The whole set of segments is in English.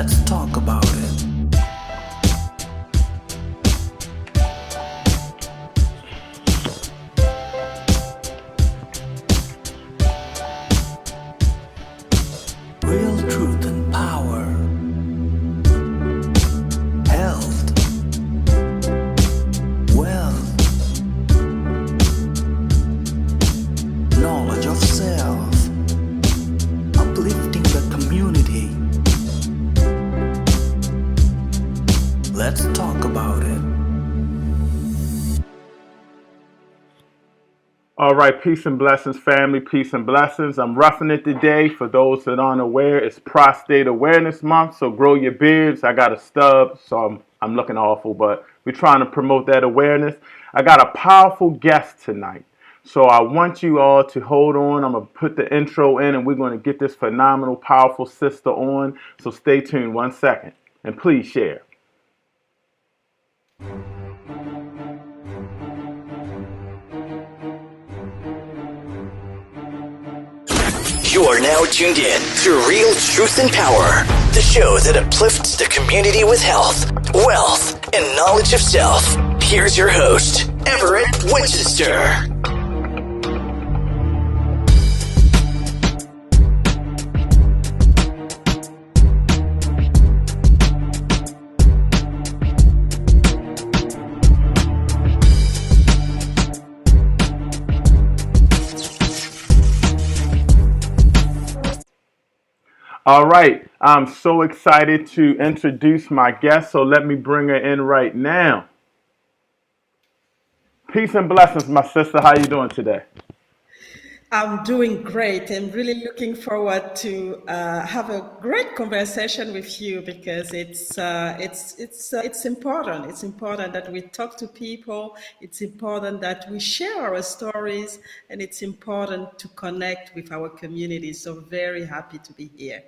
Let's talk about it. Real truth and power. Health. Wealth. Knowledge of self. Uplifting the community. Let's talk about it. All right, peace and blessings, family. Peace and blessings. I'm roughing it today. For those that aren't aware, it's Prostate Awareness Month, so grow your beards. I got a stub, so I'm looking awful, but we're trying to promote that awareness. I got a powerful guest tonight, so I want you all to hold on. I'm going to put the intro in, and we're going to get this phenomenal, powerful sister on, so stay tuned 1 second, and please share. You are now tuned in to Real Truth and Power, the show that uplifts the community with health, wealth, and knowledge of self. Here's your host, Everett Winchester. All right, I'm so excited to introduce my guest, so let me bring her in right now. Peace and blessings, my sister. How you doing today? I'm doing great. I'm really looking forward to have a great conversation with you because it's important. It's important that we talk to people. It's important that we share our stories, and it's important to connect with our community. So very happy to be here.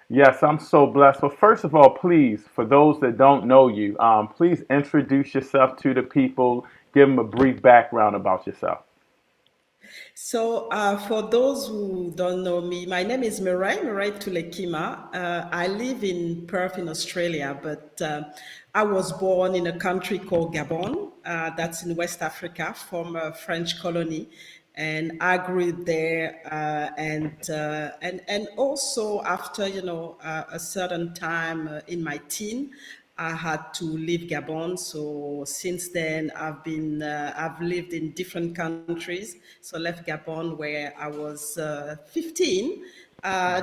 Yes, I'm so blessed. Well, first of all, please, for those that don't know you, please introduce yourself to the people. Give them a brief background about yourself. So, for those who don't know me, my name is Mireille Toulekima. I live in Perth in Australia, but I was born in a country called Gabon, that's in West Africa, former French colony. And I grew there, and also after a certain time in my teen, I had to leave Gabon. So since then, I've lived in different countries. So left Gabon where I was 15,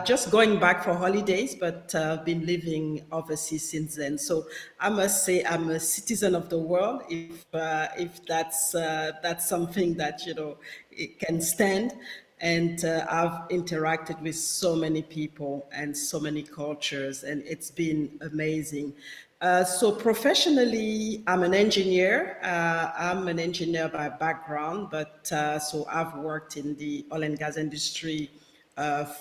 just going back for holidays, but been living overseas since then. So I must say I'm a citizen of the world, if that's something that it can stand. And I've interacted with so many people and so many cultures, and it's been amazing. So professionally, I'm an engineer. I'm an engineer by background, but so I've worked in the oil and gas industry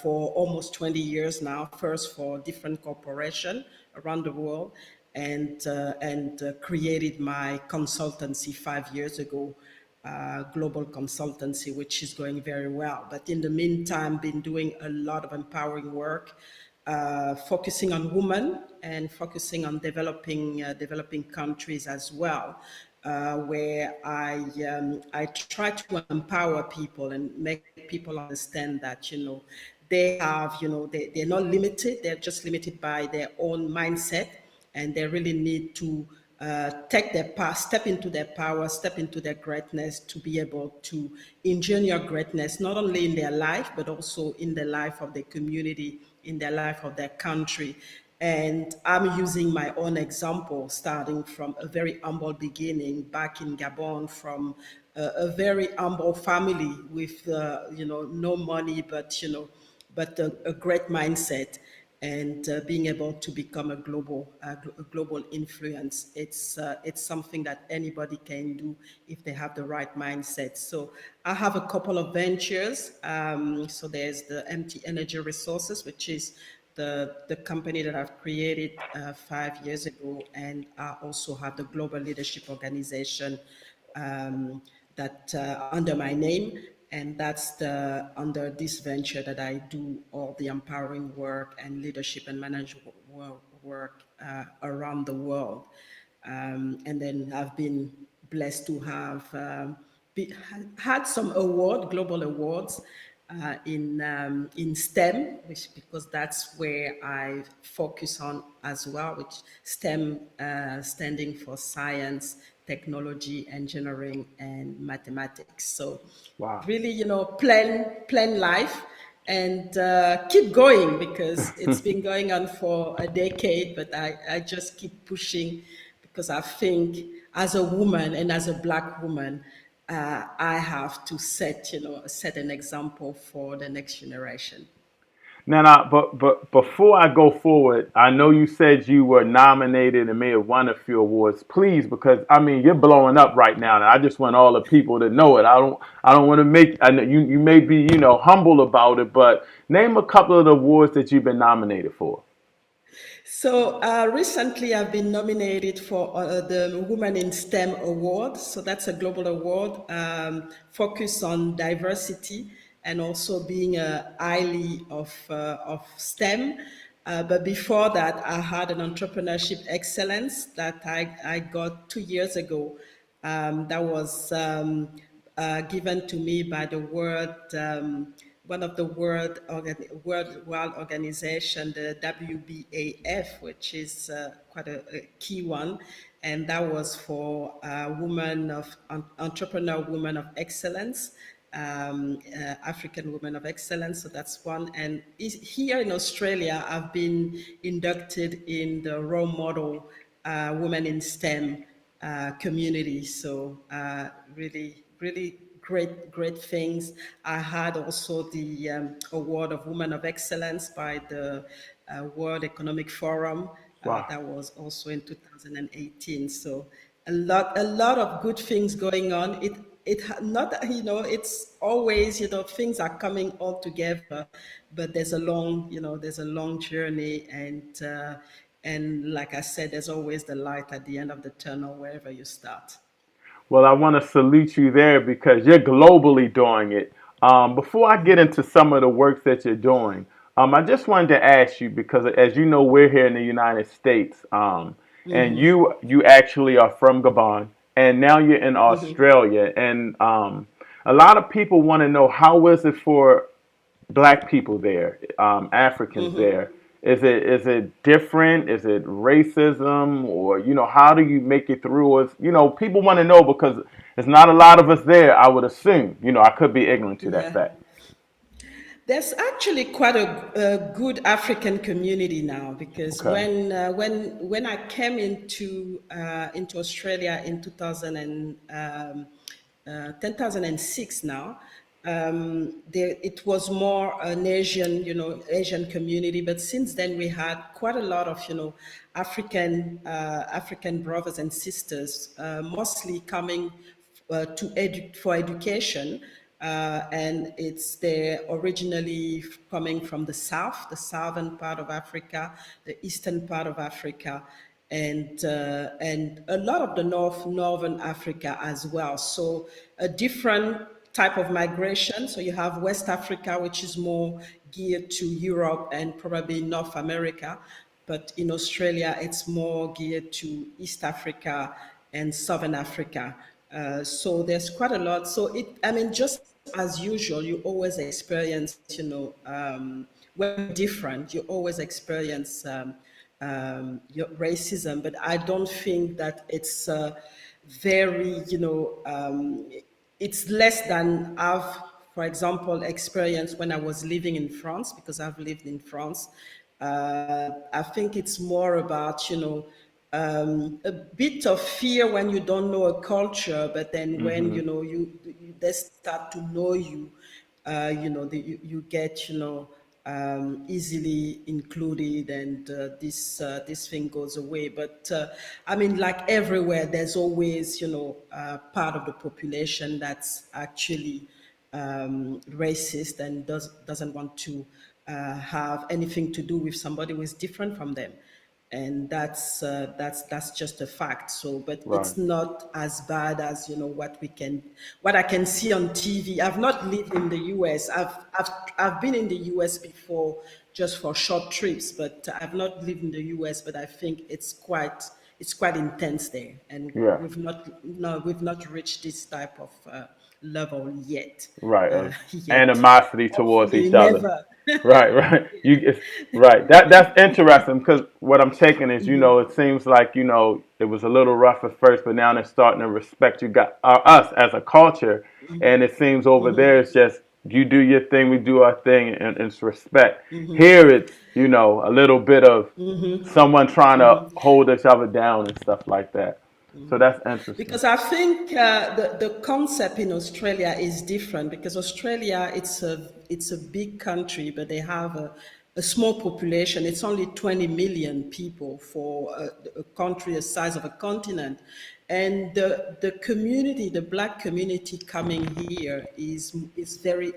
for almost 20 years now, first for different corporations around the world, and created my consultancy 5 years ago, global consultancy, which is going very well. But in the meantime, been doing a lot of empowering work, focusing on women and focusing on developing countries as well, where I try to empower people and make people understand that they have they're not limited. They're just limited by their own mindset, and they really need to take their power, step into their power, step into their greatness to be able to engineer greatness, not only in their life, but also in the life of their community, in their life of their country. And I'm using my own example, starting from a very humble beginning back in Gabon, from a very humble family with, no money, but a great mindset, and being able to become a global influence. It's something that anybody can do if they have the right mindset. So I have a couple of ventures. So there's the Empty Energy Resources, which is the company that I've created 5 years ago, and I also have the Global Leadership Organization that under my name, and that's under this venture that I do all the empowering work and leadership and management work around the world. And then I've been blessed to have had some global awards in STEM, which because that's where I focus on as well, which STEM standing for science, technology, engineering, and mathematics. So Wow. really, plan life and keep going because it's been going on for a decade, but I just keep pushing because I think as a woman and as a Black woman, I have to set an example for the next generation. But before I go forward, I know you said you were nominated and may have won a few awards. Please, because I mean you're blowing up right now, and I just want all the people to know it. I don't want to make. I know you may be humble about it, but name a couple of the awards that you've been nominated for. So recently, I've been nominated for the Women in STEM Award. So that's a global award focused on diversity and also being a highly of STEM. But before that, I had an entrepreneurship excellence that I got 2 years ago. That was given to me by the one of the world organization, the WBAF, which is quite a key one, and that was for entrepreneur women of excellence, African women of excellence. So that's one. And here in Australia, I've been inducted in the role model women in STEM community. So really, really great things. I had also the award of Women of Excellence by the World Economic Forum. Wow. That was also in 2018. So a lot of good things going on. Not it's always things are coming all together, but there's a long journey, and like I said, there's always the light at the end of the tunnel wherever you start. Well, I want to salute you there because you're globally doing it. Before I get into some of the work that you're doing, I just wanted to ask you because, as you know, we're here in the United States, and you actually are from Gabon, and now you're in Australia, and a lot of people want to know how is it for Black people there, Africans there. Is it different? Is it racism, or how do you make it through? Or people want to know because there's not a lot of us there. I would assume. I could be ignorant to that Yeah. fact. There's actually quite a good African community now because Okay. when I came into Australia in 2006 now, it was more an Asian community. But since then, we had quite a lot of African brothers and sisters, mostly coming for education, and they're originally coming from the south, the southern part of Africa, the eastern part of Africa, and a lot of the northern Africa as well. So a different type of migration. So you have West Africa, which is more geared to Europe and probably North America. But in Australia, it's more geared to East Africa and Southern Africa. So there's quite a lot. So just as usual, you always experience, when you're different, you always experience your racism. But I don't think that it's very, it's less than I've, for example, experienced when I was living in France, because I've lived in France. I think it's more about, a bit of fear when you don't know a culture, but then when, they start to know you, you get, easily included, and this thing goes away. But like everywhere, there's always, part of the population that's actually racist and doesn't want to have anything to do with somebody who is different from them, and that's just a fact. So, but Right. it's not as bad as what I can see on TV. I've not lived in the U.S. I've been in the U.S. before, just for short trips. But I've not lived in the US, but I think it's quite intense there, and Yeah. we've not reached this type of level yet. Right. Of Yet, animosity towards hopefully each other. never. Right, right. Right. That's interesting because what I'm taking is, it seems like, it was a little rough at first, but now they're starting to respect you got us as a culture, and it seems over there it's just you do your thing, we do our thing, and it's respect. Here it's, a little bit of someone trying to hold each other down and stuff like that. So that's interesting. Because I think the concept in Australia is different, because Australia, it's a big country, but they have a small population. It's only 20 million people for a country the size of a continent. And the community, the Black community coming here is very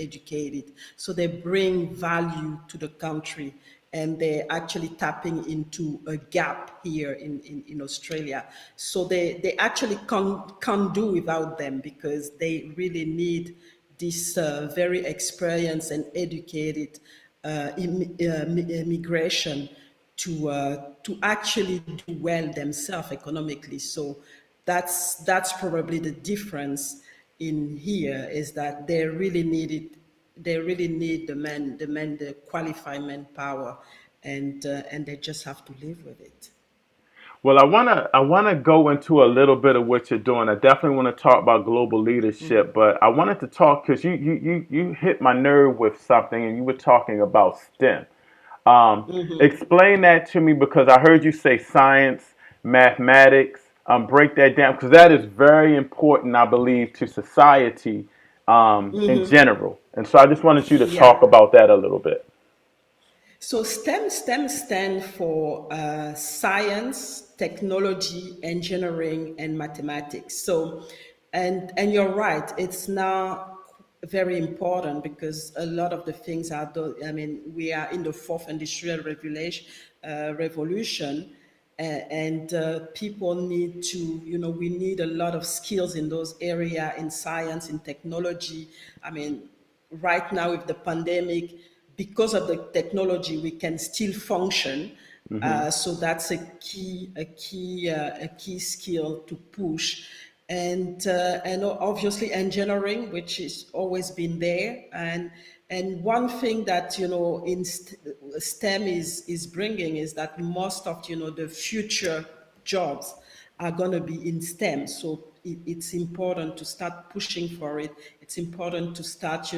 educated. So they bring value to the country, and they're actually tapping into a gap here in Australia. So they actually can't do without them, because they really need this very experienced and educated immigration to actually do well themselves economically. So that's probably the difference in here, is that they really need the qualified manpower, and they just have to live with it. Well, I wanna go into a little bit of what you're doing. I definitely want to talk about global leadership, but I wanted to talk because you hit my nerve with something, and you were talking about STEM. Explain that to me, because I heard you say science, mathematics. Break that down, because that is very important, I believe, to society in general. And so I just wanted you to talk Yeah. about that a little bit. So STEM stand for science, technology, engineering, and mathematics. So, and you're right, it's now very important, because a lot of the things are done. I mean, we are in the fourth industrial revolution, and people need to, we need a lot of skills in those area, in science, in technology. I mean, right now with the pandemic, because of the technology, we can still function. So that's a key skill to push, and obviously engineering, which has always been there. And one thing that, in STEM is bringing, is that most of, the future jobs are going to be in STEM. So it's important to start pushing for it. It's important to start,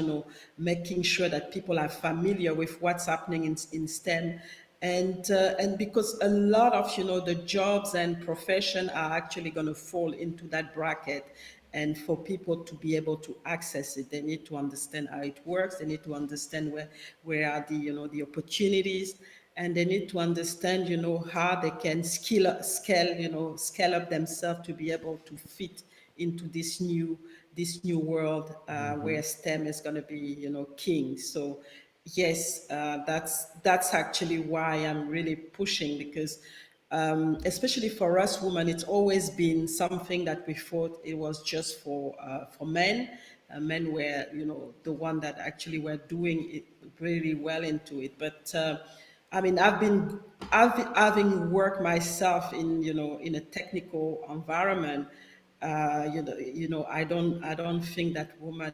making sure that people are familiar with what's happening in STEM. And because a lot of, the jobs and profession are actually going to fall into that bracket. And for people to be able to access it, they need to understand how it works. They need to understand where are the, the opportunities, and they need to understand, how they can scale up themselves to be able to fit into this new world, where STEM is going to be, king. So yes, that's actually why I'm really pushing, because especially for us women, it's always been something that we thought it was just for men. Men were, the one that actually were doing it really well into it. But I mean, having worked myself in, in a technical environment. I don't think that women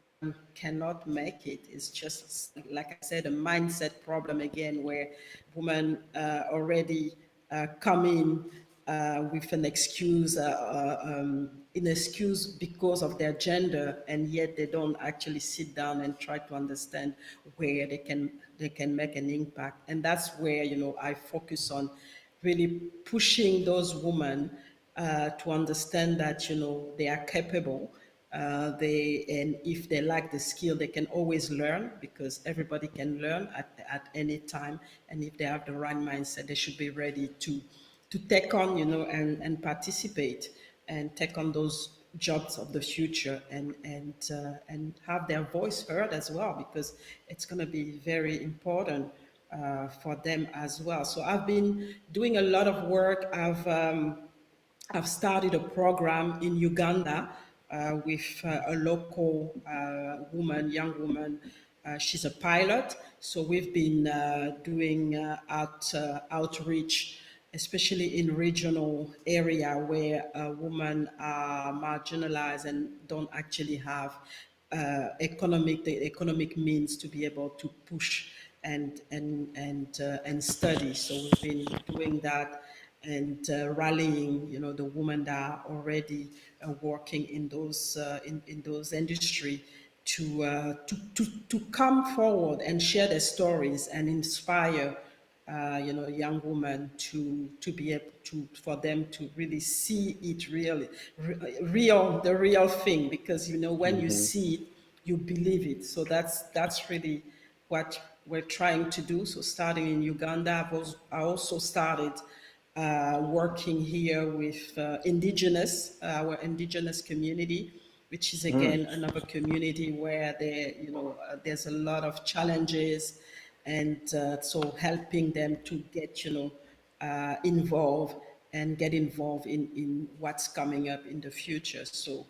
cannot make it. It's just, like I said, a mindset problem again, where women already come in with an excuse because of their gender, and yet they don't actually sit down and try to understand where they can make an impact. And that's where, I focus on really pushing those women to understand that, they are capable. And if they lack the skill, they can always learn, because everybody can learn at any time. And if they have the right mindset, they should be ready to take on, and participate, and take on those jobs of the future, and have their voice heard as well, because it's going to be very important for them as well. So I've been doing a lot of work. I've started a program in Uganda with a local young woman, she's a pilot. So we've been doing outreach, especially in regional area where women are marginalized and don't actually have the economic means to be able to push and study. So we've been doing that and rallying, the women that are already working in those industry to come forward and share their stories and inspire young women to be able to, for them to really see it really, the real thing, because when you see it, you believe it. So that's really what we're trying to do. So starting in Uganda, I also started working here with our indigenous community, which is again another community where there's a lot of challenges, and so helping them to get involved and get involved in what's coming up in the future. So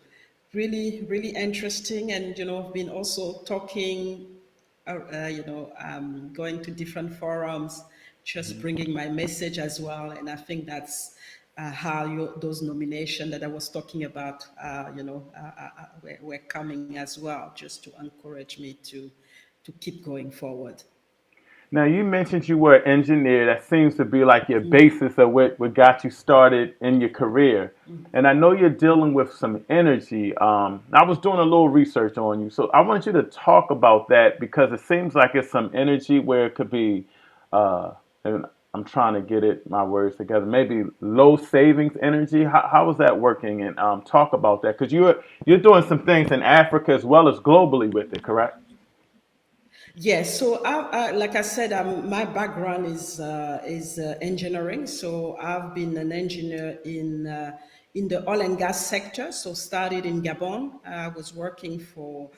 really, really interesting, and I've been also talking, going to different forums, just bringing my message as well. And I think that's how those nominations that I was talking about, were coming as well, just to encourage me to keep going forward. Now, you mentioned you were an engineer. That seems to be like your basis of what got you started in your career. And I know you're dealing with some energy. I was doing a little research on you. So I want you to talk about that, because it seems like it's some energy where it could be, and I'm trying to get my words together, maybe low savings energy. How is that working? And talk about that, because you're doing some things in Africa as well as globally with it, correct? Yes, so like I said, my background is engineering. So I've been an engineer in the oil and gas sector. So started in Gabon. I was working for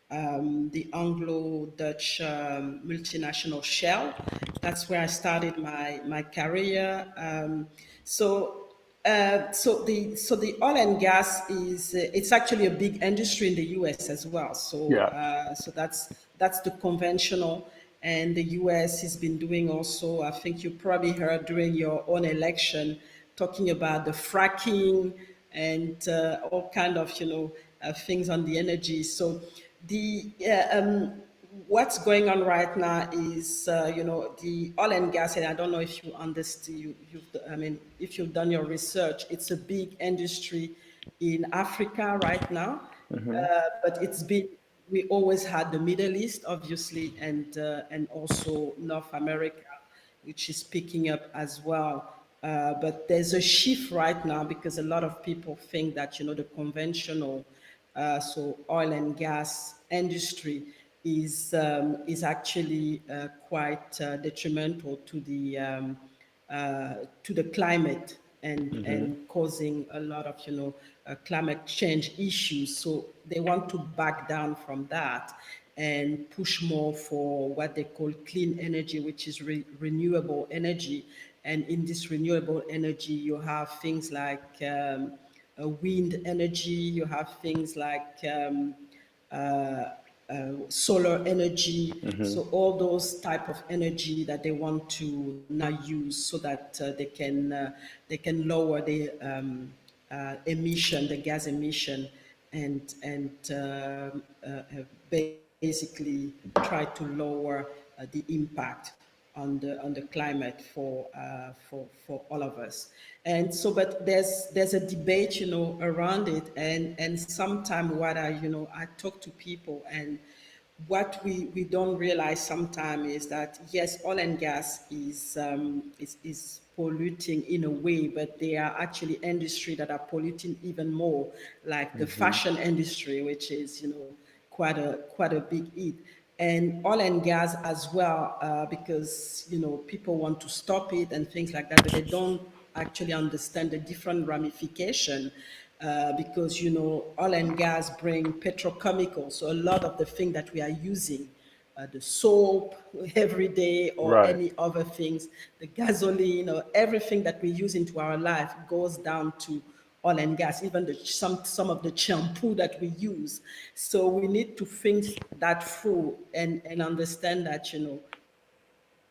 the Anglo-Dutch multinational Shell. That's where I started my career. So the oil and gas is it's actually a big industry in the U.S. as well. So Yeah. that's the conventional, and the U.S. has been doing also. I think you probably heard during your own election talking about the fracking and all kind of things on the energy. So the what's going on right now is, the oil and gas, and I don't know if you understand, I mean, if you've done your research, it's a big industry in Africa right now, but we always had the Middle East, obviously, and also North America, which is picking up as well. But there's a shift right now because a lot of people think that the conventional, so oil and gas industry is actually quite detrimental to the climate, and causing a lot of climate change issues. So they want to back down from that and push more for what they call clean energy, which is renewable energy. And in this renewable energy, you have things like wind energy, you have things like solar energy. So all those type of energy that they want to now use so that they can lower the emission, the gas emission, and basically try to lower the impact on the climate for all of us. And so, but there's a debate, around it, and sometimes what I talk to people, and what we don't realize sometimes is that yes, oil and gas is polluting in a way, but there are actually industry that are polluting even more, like the fashion industry, which is quite a big hit, and oil and gas as well, because people want to stop it and things like that, but they don't actually understand the different ramification, because oil and gas bring petrochemicals, so a lot of the thing that we are using, the soap every day or Right. any other things, the gasoline or everything that we use into our life goes down to oil and gas, even some of the shampoo that we use. So we need to think that through and understand that, we are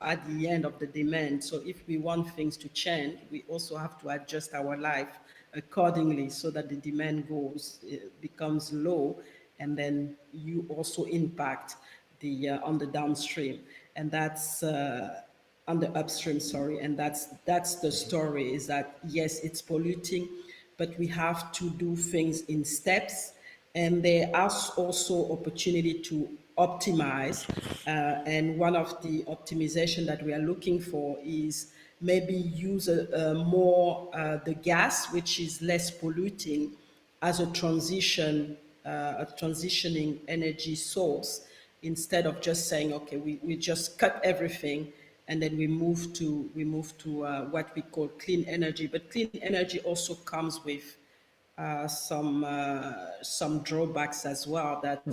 at the end of the demand. So if we want things to change, we also have to adjust our life accordingly so that the demand becomes low, and then you also impact the on the downstream, and that's on the upstream, sorry, and that's the story, is that yes, it's polluting, but we have to do things in steps, and there are also opportunity to optimize, and one of the optimization that we are looking for is maybe use more the gas, which is less polluting, as a a transitioning energy source, instead of just saying, okay, we just cut everything and then we move to what we call clean energy. But clean energy also comes with some drawbacks as well that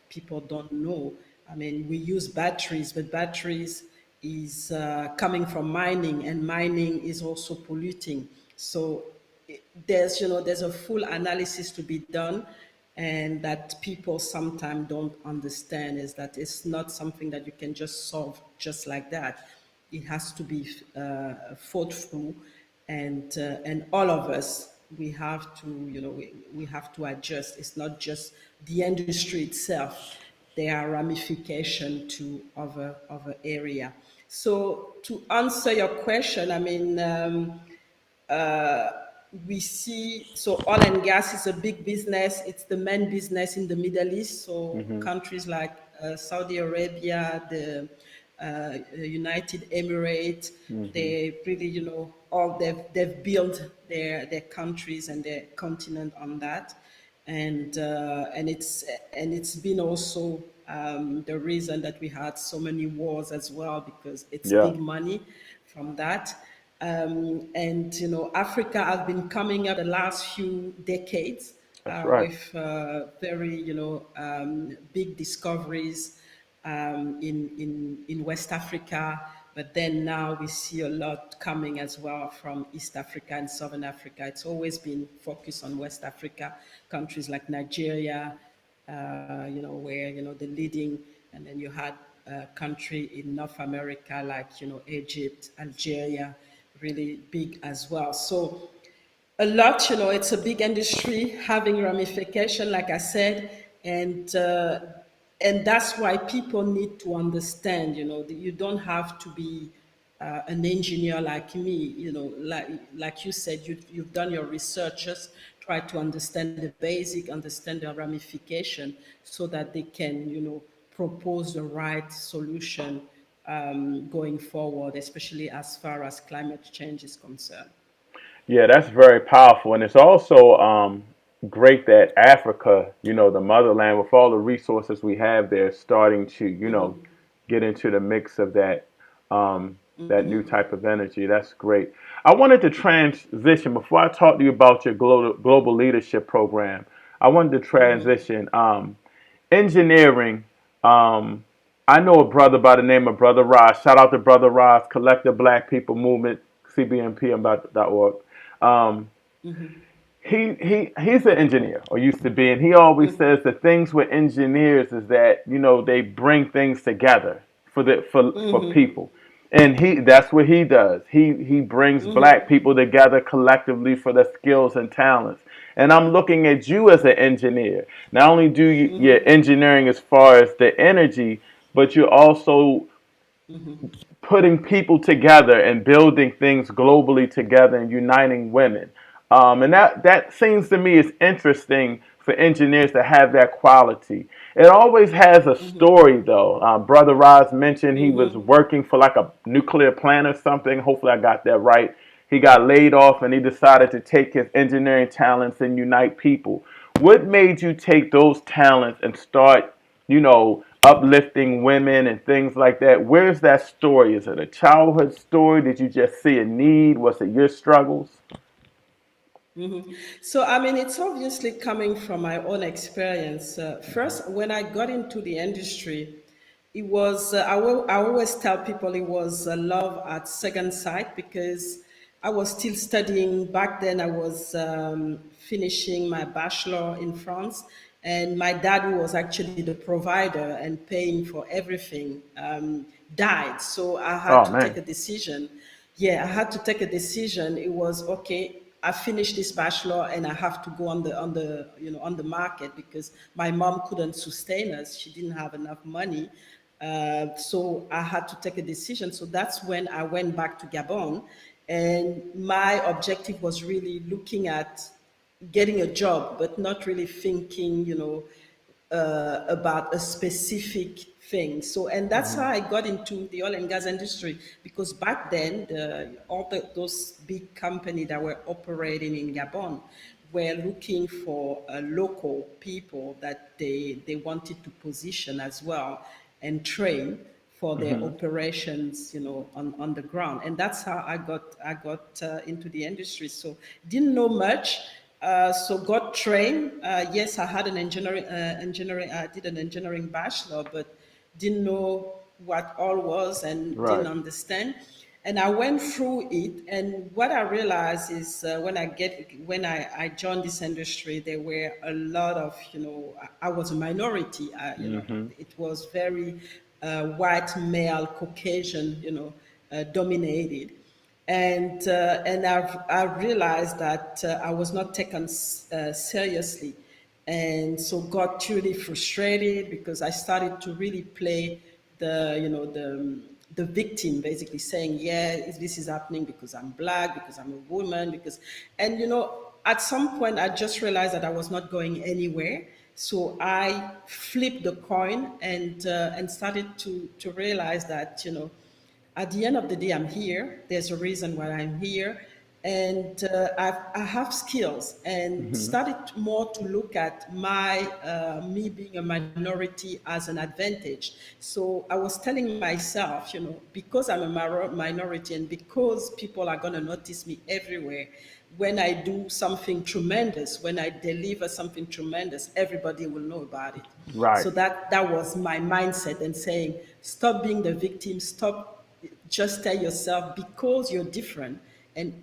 people don't know. I mean, we use batteries, but batteries is coming from mining, and mining is also polluting. So there's a full analysis to be done, and that people sometimes don't understand is that it's not something that you can just solve just like that. It has to be thought through, and all of us, we have to we have to adjust. It's not just the industry itself. There are ramifications to other area. So to answer your question, I mean, we see, so oil and gas is a big business. It's the main business in the Middle East. So countries like Saudi Arabia, the United Emirates, they really, all they've built their countries and their continent on that, and it's been also the reason that we had so many wars as well, because it's Yeah, big money from that. And Africa has been coming up the last few decades that's right. with very big discoveries in West Africa. But then now we see a lot coming as well from East Africa and Southern Africa. It's always been focused on West Africa, countries like Nigeria, where the leading, and then you had a country in North America like Egypt, Algeria, really big as well. So a lot, it's a big industry having ramification, like I said, and that's why people need to understand, that you don't have to be an engineer like me, like you said, you've done your research. Just try to understand the basic, understand the ramification, so that they can, propose the right solution going forward, especially as far as climate change is concerned. Yeah, that's very powerful, and it's also great that Africa, the motherland, with all the resources we have there, is starting to, get into the mix of that new type of energy. That's great. I wanted to transition before I talk to you about your global leadership program. I wanted to transition engineering. I know a brother by the name of Brother Ross. Shout out to Brother Ross, Collective Black People Movement, cbnp.org. Um, he's an engineer, or used to be, and he always says the things with engineers is that they bring things together for people, and that's what he does. He brings black people together collectively for their skills and talents. And I'm looking at you as an engineer. Not only do you your engineering as far as the energy, but you're also putting people together and building things globally together and uniting women. And that seems to me is interesting for engineers to have that quality. It always has a story, though. Brother Roz mentioned he was working for like a nuclear plant or something. Hopefully I got that right. He got laid off and he decided to take his engineering talents and unite people. What made you take those talents and start, uplifting women and things like that? Where's that story? Is it a childhood story? Did you just see a need? Was it your struggles? So, I mean, it's obviously coming from my own experience. First, when I got into the industry, it was, I always tell people it was love at second sight, because I was still studying back then. I was finishing my bachelor in France, and my dad, who was actually the provider and paying for everything, died. So I had Oh to take man. a decision. Yeah, I had to take a decision. It was okay. I finished this bachelor, and I have to go on the on the market because my mom couldn't sustain us. She didn't have enough money. So I had to take a decision. So that's when I went back to Gabon. And my objective was really looking at getting a job, but not really thinking, about a specific thing. So, and that's how I got into the oil and gas industry because back then, those big companies that were operating in Gabon were looking for local people that they wanted to position as well and train for their operations, on the ground. And that's how I got into the industry. So didn't know much. So got trained. Yes, I had an engineering. I did an engineering bachelor, but didn't know what all was and didn't Right. understand. And I went through it, and what I realized is when I joined this industry, there were a lot of I was a minority. It was very white male Caucasian dominated, and I realized that I was not taken seriously, and so got truly frustrated because I started to really play the victim, basically saying, yeah, this is happening because I'm black, because I'm a woman, because, and at some point I just realized that I was not going anywhere. So I flipped the coin and started to realize that at the end of the day, I'm here. There's a reason why I'm here. And I have skills and started more to look at me being a minority as an advantage. So I was telling myself, because I'm a minority and because people are going to notice me everywhere, when I do something tremendous, when I deliver something tremendous, everybody will know about it. Right. So that was my mindset and saying, stop being the victim, stop, just tell yourself because you're different, and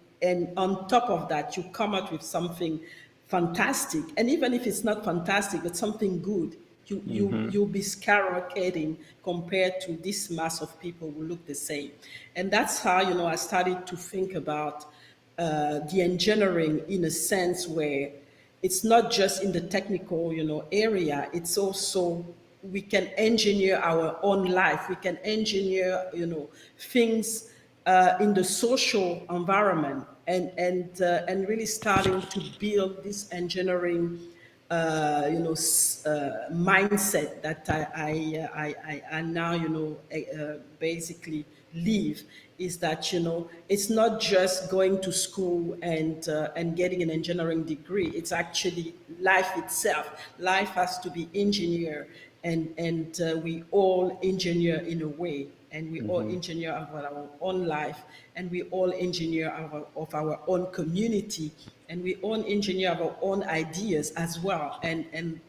on top of that you come out with something fantastic, and even if it's not fantastic but something good, you'll be skyrocketing compared to this mass of people who look the same. And that's how I started to think about the engineering in a sense where it's not just in the technical, area. It's also we can engineer our own life. We can engineer, things in the social environment, and really starting to build this engineering mindset that I now basically live, is that it's not just going to school and getting an engineering degree. It's actually life itself. Life has to be engineered, and we all engineer in a way, and we all engineer of our own life, and we all engineer of our own community, and we all engineer our own ideas as well. And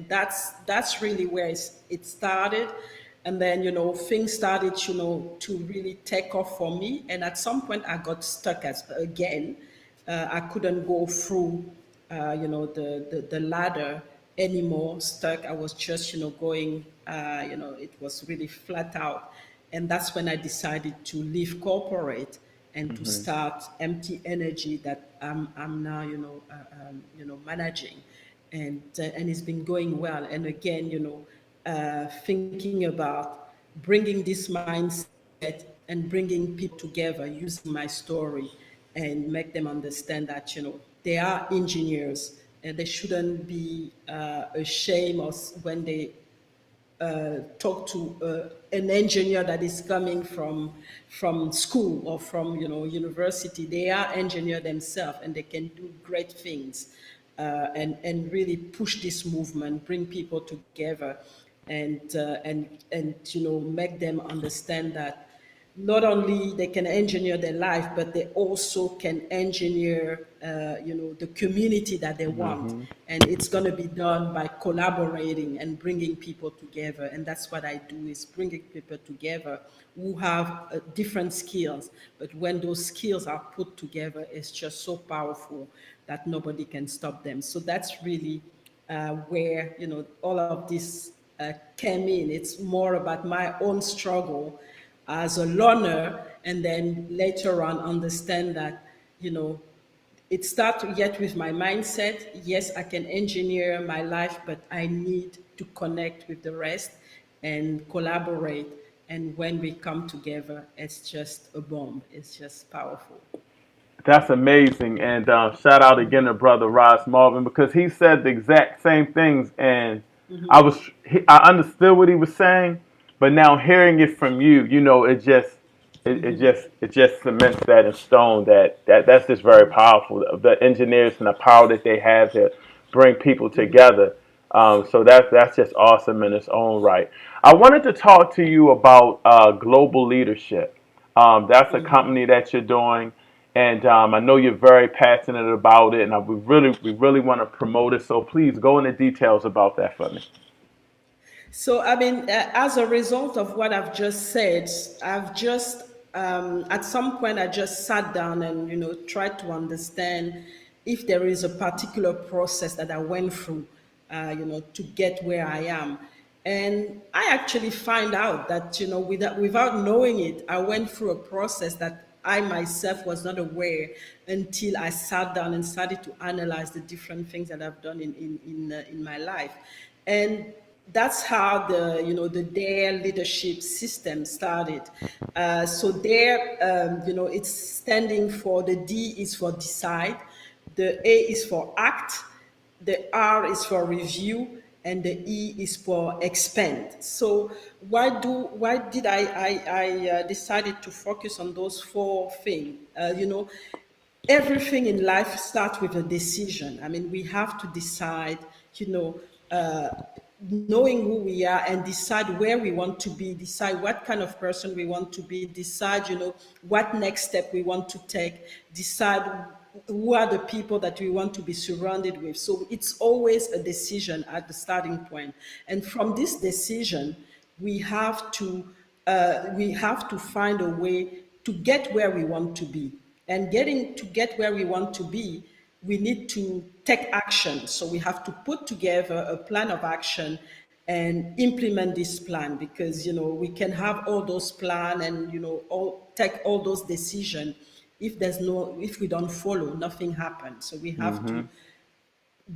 that's really where it started. And then things started to really take off for me, and at some point I got stuck again. I couldn't go through the ladder anymore, stuck. I was just going, it was really flat out. And that's when I decided to leave corporate and to start empty energy that I'm now managing, and it's been going well. And again, thinking about bringing this mindset and bringing people together using my story, and make them understand that they are engineers, and they shouldn't be ashamed of when they talk to an engineer that is coming from school or from university. They are engineer themselves, and they can do great things, and really push this movement, bring people together, and make them understand that not only they can engineer their life, but they also can engineer, the community that they want. Mm-hmm. And it's going to be done by collaborating and bringing people together. And that's what I do, is bringing people together who have different skills. But when those skills are put together, it's just so powerful that nobody can stop them. So that's really where, all of this came in. It's more about my own struggle as a learner, and then later on understand that, you know, it started yet with my mindset. Yes, I can engineer my life, but I need to connect with the rest and collaborate. And when we come together, it's just a bomb. It's just powerful. That's amazing. And shout out again to Brother Ross Marvin, because he said the exact same things. And I understood what he was saying, but now hearing it from you, it just cements that in stone. That's just very powerful. The engineers and the power that they have to bring people together. So that's just awesome in its own right. I wanted to talk to you about global leadership. That's a company that you're doing, and I know you're very passionate about it, and we really want to promote it. So please go into details about that for me. So, I mean, as a result of what I've just said, I've just, at some point, I just sat down and, tried to understand if there is a particular process that I went through, to get where I am. And I actually find out that, without knowing it, I went through a process that I myself was not aware until I sat down and started to analyze the different things that I've done in my life. And that's how the DARE leadership system started. So DARE, it's standing for, the D is for decide, the A is for act, the R is for review, and the E is for expand. So why did I decided to focus on those four things? Everything in life starts with a decision. I mean, we have to decide, you know, uh, knowing who we are, and decide where we want to be, decide what kind of person we want to be, decide, what next step we want to take, decide who are the people that we want to be surrounded with. So it's always a decision at the starting point. And from this decision, we have to find a way to get where we want to be. And get where we want to be, we need to take action. So we have to put together a plan of action and implement this plan, because we can have all those plans and take all those decisions. If we don't follow, nothing happens. So we have Mm-hmm. to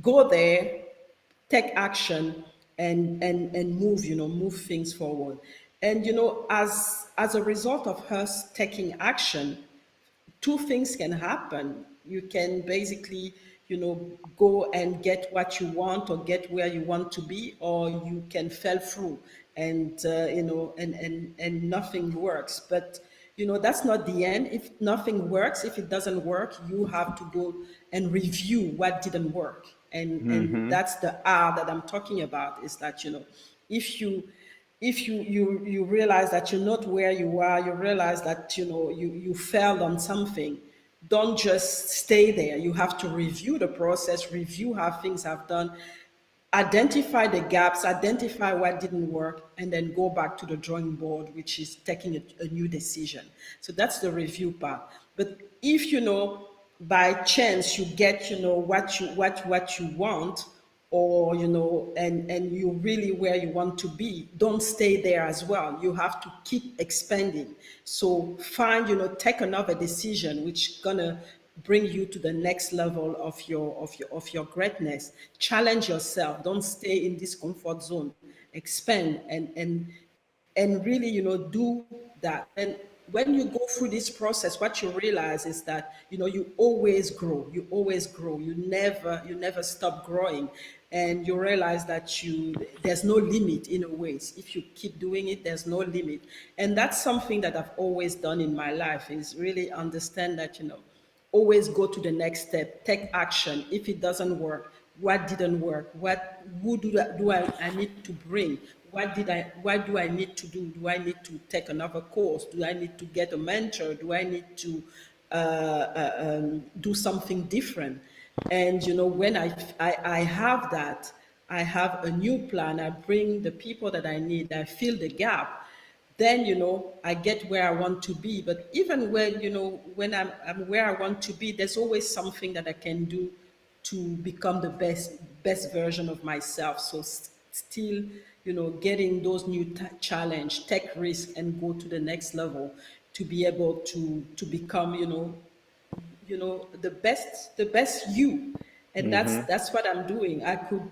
go there, take action, and move things forward. And as a result of us taking action, two things can happen. You can basically, go and get what you want, or get where you want to be, or you can fall through, and and nothing works. But that's not the end. If nothing works, if it doesn't work, you have to go and review what didn't work. And Mm-hmm. that's the R that I'm talking about. Is that if you realize that you're not where you are, you realize that you failed on something, don't just stay there. You have to review the process, review how things have done, identify the gaps, identify what didn't work, and then go back to the drawing board, which is taking a new decision. So that's the review part. But if by chance you get what you want, or and you really where you want to be, don't stay there as well. You have to keep expanding. So take another decision which gonna bring you to the next level of your greatness. Challenge yourself. Don't stay in this comfort zone. Expand and really do that. And when you go through this process, what you realize is that you always grow. You never stop growing. And you realize that there's no limit in a way. If you keep doing it, there's no limit. And that's something that I've always done in my life, is really understand that always go to the next step, take action. If it doesn't work, what didn't work, who do I need to bring, Why do I need to do? Do I need to take another course? Do I need to get a mentor? Do I need to do something different? And when I have that, I have a new plan. I bring the people that I need. I fill the gap. Then I get where I want to be. But even when I'm where I want to be, there's always something that I can do to become the best version of myself. So still, getting those new challenge, take risk, and go to the next level to be able to become, the best you. And that's what I'm doing. I could,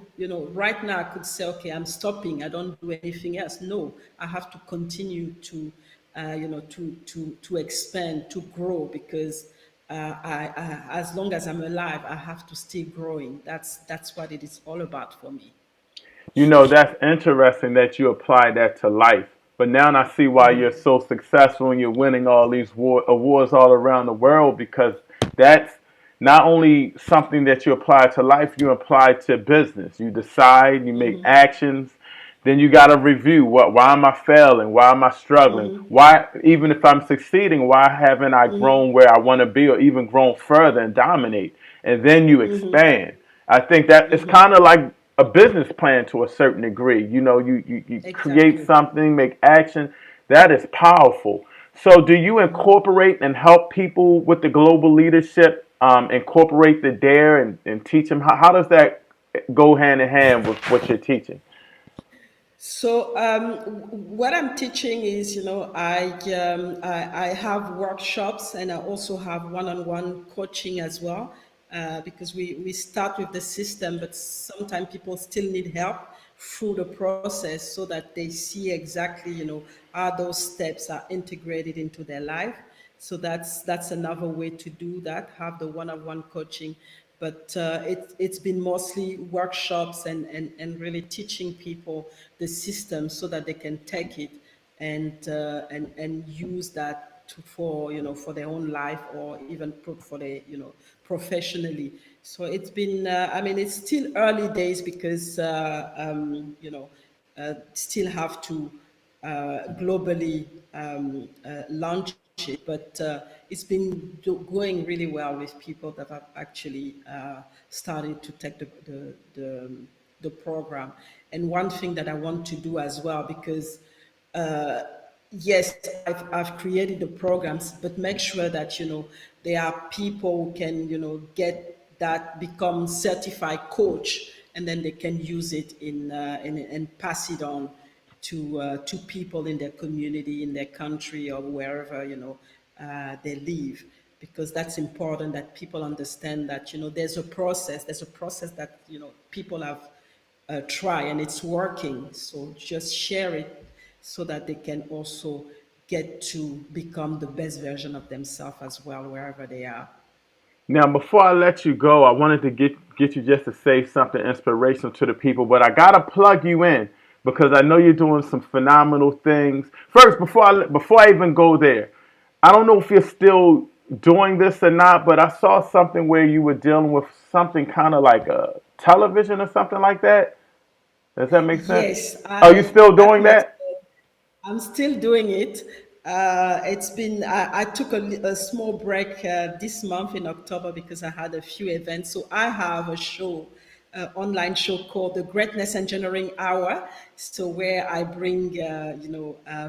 right now I could say, okay, I'm stopping, I don't do anything else. No, I have to continue to to expand, to grow, because as long as I'm alive, I have to stay growing. That's what it is all about for me. That's interesting that you apply that to life. But now I see why you're so successful and you're winning all these awards all around the world, because that's not only something that you apply to life, you apply to business. You decide, you make actions, then you got to review why am I failing? Why am I struggling? Why, even if I'm succeeding, why haven't I grown where I want to be or even grown further and dominate? And then you expand. I think that it's kind of like a business plan to a certain degree. You create Exactly. something, make action. That is powerful. So, do you incorporate and help people with the global leadership, incorporate the DARE and teach them? How does that go hand in hand with what you're teaching? So what I'm teaching is, I have workshops, and I also have one-on-one coaching as well, because we start with the system, but sometimes people still need help through the process so that they see exactly, how those steps are integrated into their life. So that's another way to do that. Have the one-on-one coaching, but it's been mostly workshops and really teaching people the system so that they can take it and use that for their own life, or even for their professionally. So it's been it's still early days, because still have to globally launch it, but it's been going really well with people that have actually started to take the program. And one thing that I want to do as well, because yes, I've created the programs, but make sure that there are people who can get that, become certified coach, and then they can use it and pass it on to people in their community, in their country, or wherever they live, because that's important, that people understand that there's a process that people have try, and it's working. So just share it so that they can also get to become the best version of themselves as well, wherever they are. Now, before I let you go, I wanted to get you just to say something inspirational to the people, but I gotta plug you in because I know you're doing some phenomenal things. First, before I even go there, I don't know if you're still doing this or not, but I saw something where you were dealing with something kind of like a television or something like that. Does that make sense? Yes, Are you still at doing my that? I'm still doing it. I took a small break this month in October because I had a few events. So I have a show, online show called the Greatness Engineering Hour. So where I bring,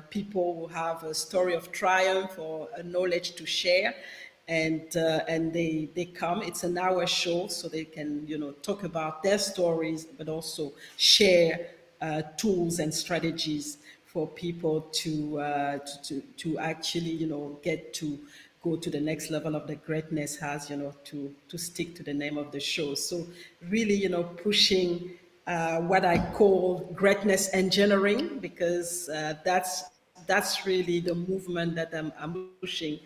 people who have a story of triumph or a knowledge to share, and they come. It's an hour show, so they can talk about their stories, but also share tools and strategies for people to actually get to go to the next level of the greatness, has to stick to the name of the show. So really pushing what I call greatness engineering, because that's really the movement that I'm pushing.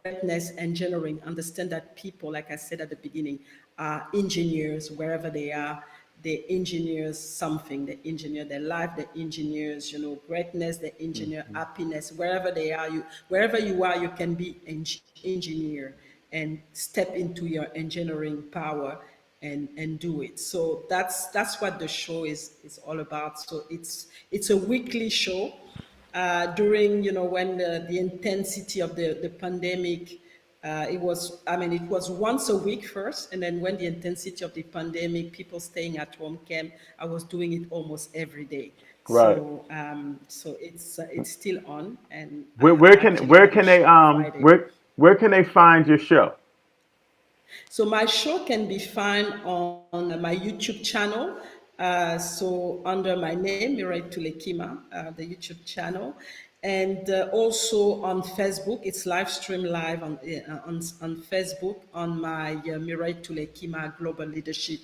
Greatness engineering. Understand that people, like I said at the beginning, are engineers wherever they are. They engineers something. They engineer their life. They engineers, greatness. They engineer happiness. Wherever they are, wherever you are, you can be engineer and step into your engineering power and do it. So that's what the show is all about. So it's a weekly show. During, when the intensity of the pandemic, it was once a week first, and then when the intensity of the pandemic, people staying at home came, I was doing it almost every day. Right. So it's still on, and Where, I where can actually where do the can they show on Friday. where can they find your show? So my show can be found on my YouTube channel. So under my name, Mireille Toulekima, the YouTube channel, and also on Facebook. It's live stream live on Facebook on my Mireille Toulekima Global Leadership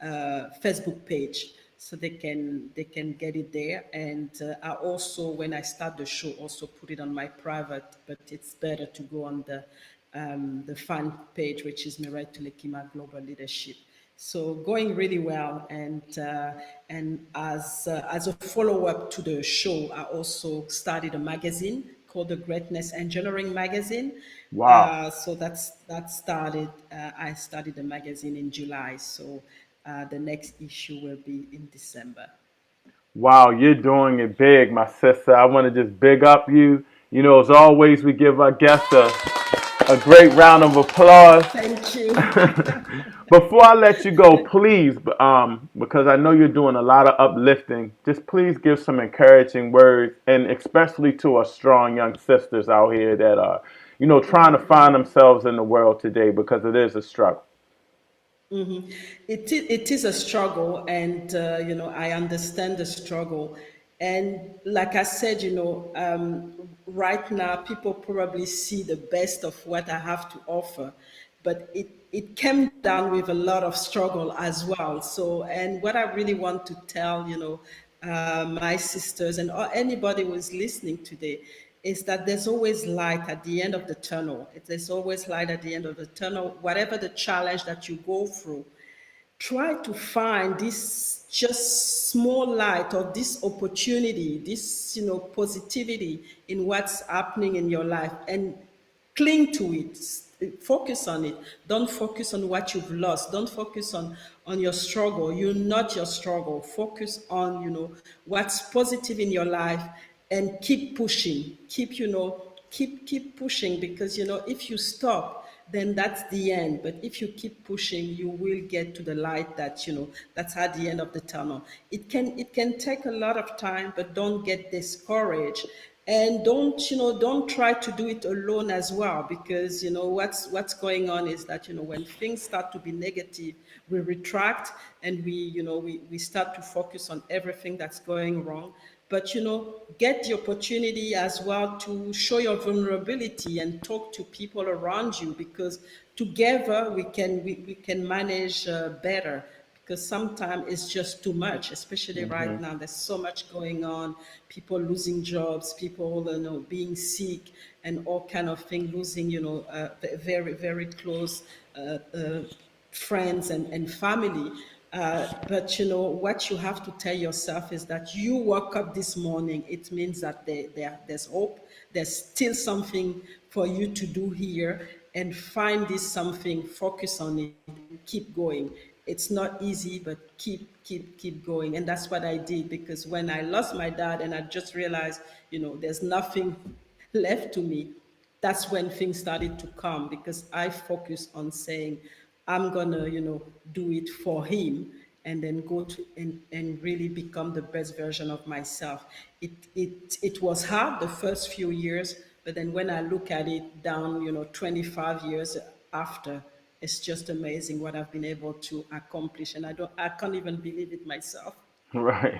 Facebook page. So they can get it there. And I also, when I start the show, also put it on my private, but it's better to go on the fan page, which is Mireille Toulekima Global Leadership. So going really well, and as a follow up to the show, I also started a magazine called the Greatness Engineering Magazine. Wow. So that started. I started the magazine in July. So the next issue will be in December. Wow, you're doing it big, my sister. I want to just big up you. You know, as always, we give our guests a great round of applause. Thank you. Before I let you go, please, because I know you're doing a lot of uplifting, just please give some encouraging words, and especially to our strong young sisters out here that are, trying to find themselves in the world today, because it is a struggle. It is a struggle, and I understand the struggle. And like I said, right now people probably see the best of what I have to offer, but it came down with a lot of struggle as well. So, and what I really want to tell, my sisters and anybody who is listening today, is that there's always light at the end of the tunnel. There's always light at the end of the tunnel. Whatever the challenge that you go through, try to find this just small light, or this opportunity, this positivity in what's happening in your life, and cling to it. Focus on it. Don't focus on what you've lost. Don't focus on your struggle. You're not your struggle. Focus on what's positive in your life, and keep pushing. Keep pushing, because if you stop, then that's the end. But if you keep pushing, you will get to the light that's at the end of the tunnel. It can take a lot of time, but don't get discouraged. And don't try to do it alone as well, because what's going on is that when things start to be negative, we retract, and we start to focus on everything that's going wrong. But get the opportunity as well to show your vulnerability and talk to people around you, because together we can manage better. Because sometimes it's just too much, especially right now. There's so much going on, people losing jobs, people being sick, and all kind of things, losing very, very close friends and family. But what you have to tell yourself is that you woke up this morning. It means that there's hope. There's still something for you to do here, and find this something, focus on it, and keep going. It's not easy, but keep going. And that's what I did, because when I lost my dad and I just realized, there's nothing left to me, that's when things started to come, because I focused on saying, I'm gonna, do it for him, and then go to and really become the best version of myself. It was hard the first few years, but then when I look at it down, 25 years after, it's just amazing what I've been able to accomplish, and I can't even believe it myself. Right.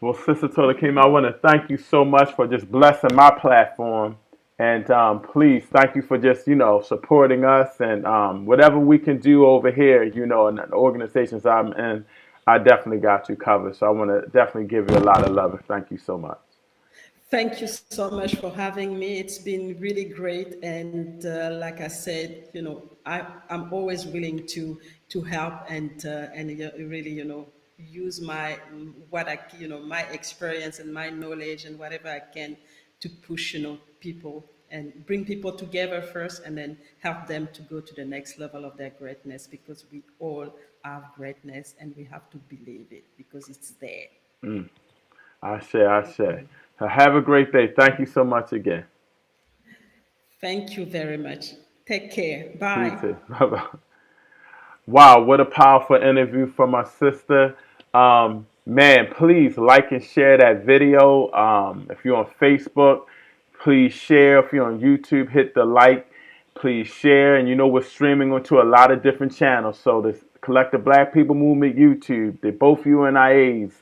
Well, Sister Tola, I want to thank you so much for just blessing my platform. And please, thank you for just, supporting us, and whatever we can do over here, in the organizations I'm in, I definitely got you covered. So I want to definitely give you a lot of love, and thank you so much. Thank you so much for having me. It's been really great, and like I said, I'm always willing to help, and really, use my what my experience and my knowledge and whatever I can to push people and bring people together first, and then help them to go to the next level of their greatness, because we all have greatness and we have to believe it because it's there. I say. Have a great day. Thank you so much again. Thank you very much. Take care. You Bye. too. Bye-bye. Wow, what a powerful interview from my sister. Man, please like and share that video. If you're on Facebook, please share. If you're on YouTube, hit the like. Please share. And you know we're streaming onto a lot of different channels. So the Collective Black People Movement YouTube, the both UNIAs,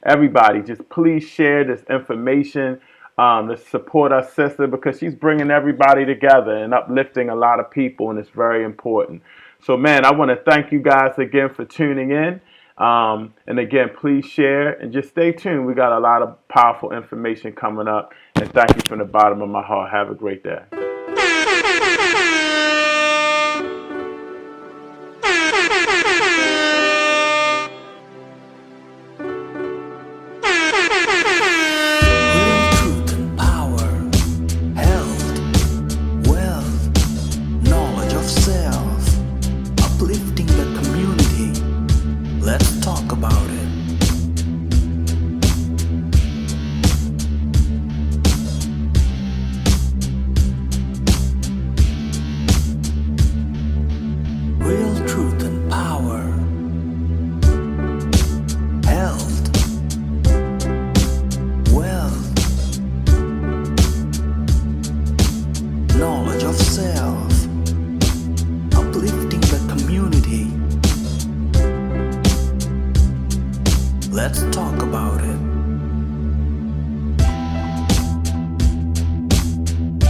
everybody, just please share this information. To support our sister, because she's bringing everybody together and uplifting a lot of people, and it's very important. So, man, I want to thank you guys again for tuning in. And again, please share and just stay tuned. We got a lot of powerful information coming up. And thank you from the bottom of my heart. Have a great day. Real truth and power, health, wealth, knowledge of self, uplifting the community. Let's talk about it. Real truth and power, health, wealth, knowledge of self, uplifting the community. Let's talk